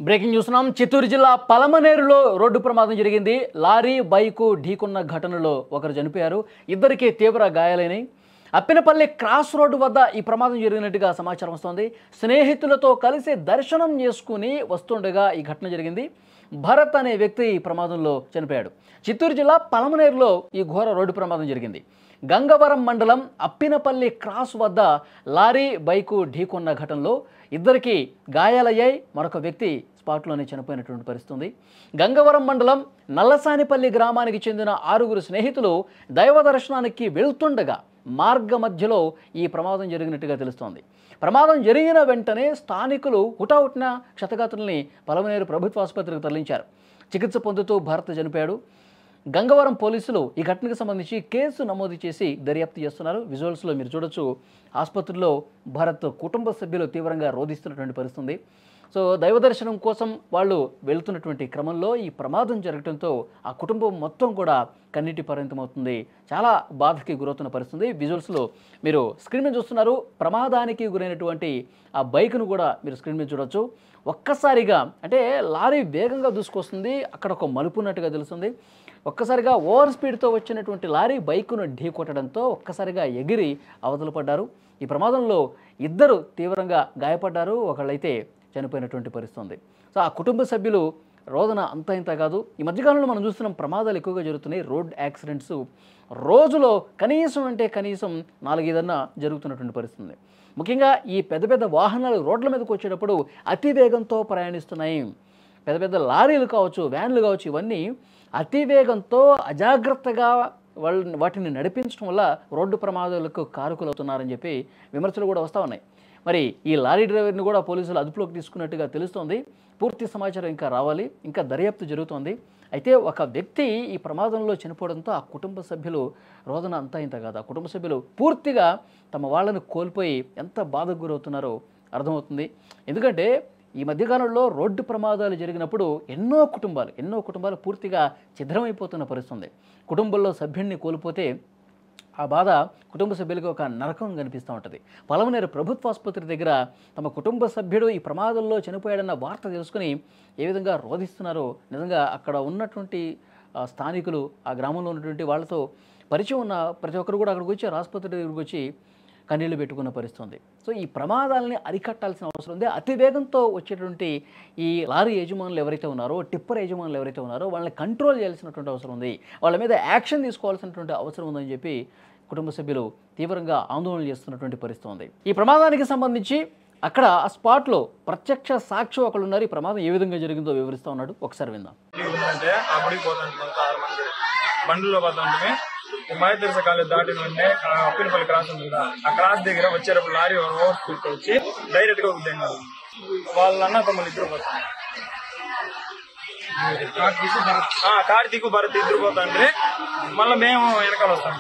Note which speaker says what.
Speaker 1: Breaking చూస్తున్నాం. చిత్తూరు జిల్లా పలమనేరులో road ప్రమాదం జరిగింది. లారీ బైకు ఢీకొన్న ఘటనలో ఒకరు చనిపోయారు, ఇద్దరికి తీవ్ర గాయాలైనాయి. అప్పినపల్లి క్రాస్ రోడ్డు వద్ద ఈ ప్రమాదం జరిగినట్టుగా సమాచారం వస్తోంది. స్నేహితులతో కలిసి దర్శనం చేసుకుని వస్తుండగా ఈ ఘటన జరిగింది. భరత్ అనే వ్యక్తి ఈ ప్రమాదంలో చనిపోయాడు. చిత్తూరు జిల్లా పలమనేరులో ఈ ఘోర రోడ్డు ప్రమాదం జరిగింది. గంగవరం మండలం అప్పినపల్లి క్రాస్ వద్ద లారీ బైకు ఢీకొన్న ఘటనలో ఇద్దరికి గాయాలయ్యాయి. మరొక వ్యక్తి స్పాట్లోనే చనిపోయినటువంటి పరిస్థితి. గంగవరం మండలం నల్లసానిపల్లి గ్రామానికి చెందిన 6 స్నేహితులు దైవ దర్శనానికి వెళ్తుండగా మార్గ మధ్యలో ఈ ప్రమాదం జరిగినట్టుగా తెలుస్తోంది. ప్రమాదం జరిగిన వెంటనే స్థానికులు హుటాహుటిన క్షతగాత్రుల్ని పలమనేరు ప్రభుత్వ ఆసుపత్రికి తరలించారు. చికిత్స పొందుతూ భరత్ చనిపోయాడు. గంగవరం పోలీసులు ఈ ఘటనకు సంబంధించి కేసు నమోదు చేసి దర్యాప్తు చేస్తున్నారు. విజువల్స్లో మీరు చూడొచ్చు, ఆసుపత్రిలో భరత్ కుటుంబ సభ్యులు తీవ్రంగా రోధిస్తున్నటువంటి పరిస్థితి. సో దైవ దర్శనం కోసం వాళ్ళు వెళ్తున్నటువంటి క్రమంలో ఈ ప్రమాదం జరగడంతో ఆ కుటుంబం మొత్తం కూడా కన్నీటి పరిమితమవుతుంది. చాలా బాధకి గురవుతున్న పరిస్థితి. విజువల్స్లో మీరు స్క్రీన్ మీద చూస్తున్నారు. ప్రమాదానికి గురైనటువంటి ఆ బైక్ను కూడా మీరు స్క్రీన్ మీద చూడొచ్చు. ఒక్కసారిగా అంటే లారీ వేగంగా దూసుకొస్తుంది, అక్కడ ఒక మలుపు ఉన్నట్టుగా తెలుస్తుంది. ఒక్కసారిగా ఓవర్ స్పీడ్తో వచ్చినటువంటి లారీ బైకును ఢీ కొట్టడంతో ఒక్కసారిగా ఎగిరి అవతల పడ్డారు. ఈ ప్రమాదంలో ఇద్దరు తీవ్రంగా గాయపడ్డారు, ఒకళ్ళైతే చనిపోయినటువంటి పరిస్థితి. సో ఆ కుటుంబ సభ్యులు రోదన అంత ఇంత కాదు. ఈ మధ్యకాలంలో మనం చూస్తున్నాం, ప్రమాదాలు ఎక్కువగా జరుగుతున్నాయి. రోడ్ యాక్సిడెంట్స్ రోజులో కనీసం 4-5 జరుగుతున్నటువంటి పరిస్థితి. ముఖ్యంగా ఈ పెద్ద పెద్ద వాహనాలు రోడ్ల మీదకి వచ్చేటప్పుడు అతి వేగంతో ప్రయాణిస్తున్నాయి. పెద్ద పెద్ద లారీలు కావచ్చు, వ్యాన్లు కావచ్చు, ఇవన్నీ అతి వేగంతో అజాగ్రత్తగా వాటిని నడిపించడం వల్ల రోడ్డు ప్రమాదాలకు కారకులవుతున్నారని చెప్పి విమర్శలు కూడా వస్తూ ఉన్నాయి. మరి ఈ లారీ డ్రైవర్ని కూడా పోలీసులు అదుపులోకి తీసుకున్నట్టుగా తెలుస్తోంది. పూర్తి సమాచారం ఇంకా రావాలి, ఇంకా దర్యాప్తు జరుగుతోంది. అయితే ఒక వ్యక్తి ఈ ప్రమాదంలో చనిపోవడంతో ఆ కుటుంబ సభ్యులు రోదన అంతా ఇంత కాదు. ఆ కుటుంబ సభ్యులు పూర్తిగా తమ వాళ్ళను కోల్పోయి ఎంత బాధకు గురవుతున్నారో అర్థమవుతుంది. ఎందుకంటే ఈ మధ్యకాలంలో రోడ్డు ప్రమాదాలు జరిగినప్పుడు ఎన్నో కుటుంబాలు పూర్తిగా ఛిద్రమైపోతున్న పరిస్థితి. కుటుంబంలో సభ్యుడిని కోల్పోతే ఆ బాధ కుటుంబ సభ్యులకు ఒక నరకం కనిపిస్తూ ఉంటుంది. పలమనేరు ప్రభుత్వ ఆసుపత్రి దగ్గర తమ కుటుంబ సభ్యుడు ఈ ప్రమాదంలో చనిపోయాడన్న వార్త తెలుసుకుని ఏ విధంగా రోధిస్తున్నారో నిజంగా అక్కడ ఉన్నటువంటి స్థానికులు, ఆ గ్రామంలో ఉన్నటువంటి వాళ్ళతో పరిచయం ఉన్న ప్రతి ఒక్కరు కూడా అక్కడికి వచ్చి ఆసుపత్రి దగ్గరికి వచ్చి కన్నీళ్లు పెట్టుకున్న పరిస్థితి. సో ఈ ప్రమాదాలని అరికట్టాల్సిన అవసరం ఉంది. అతి వేగంతో వచ్చేటువంటి ఈ లారీ యజమానులు ఎవరైతే ఉన్నారో, టిప్పర్ యజమానులు ఎవరైతే ఉన్నారో, వాళ్ళని కంట్రోల్ చేయాల్సినటువంటి అవసరం ఉంది. వాళ్ళ మీద యాక్షన్ తీసుకోవాల్సినటువంటి అవసరం ఉందని చెప్పి కుటుంబ సభ్యులు తీవ్రంగా ఆందోళన చేస్తున్నటువంటి పరిస్థితి ఉంది. ఈ ప్రమాదానికి సంబంధించి అక్కడ ఆ స్పాట్లో ప్రత్యక్ష సాక్షి ఒకళ్ళు ఉన్నారు. ఈ ప్రమాదం ఏ విధంగా జరిగిందో వివరిస్తూ ఉన్నాడు, ఒకసారి విందాం.
Speaker 2: బండ్లో పోతుంటే మాయతెరస కాలేజ్ దాటిన వెంటనే అప్పినపల్లి క్రాస్ ఉంది కదా, ఆ క్రాస్ దగ్గర వచ్చేటప్పుడు లారీ ఓవర్ స్పీడ్ వచ్చి డైరెక్ట్ గా ఉద్యోగాలు వాళ్ళ అన్న తమ్ముళ్ళు ఇద్దరు పోతారు. కార్తీక్ భరత్ ఇద్దరు పోతాండ్రి, మళ్ళీ మేము వెనకాల వస్తాం.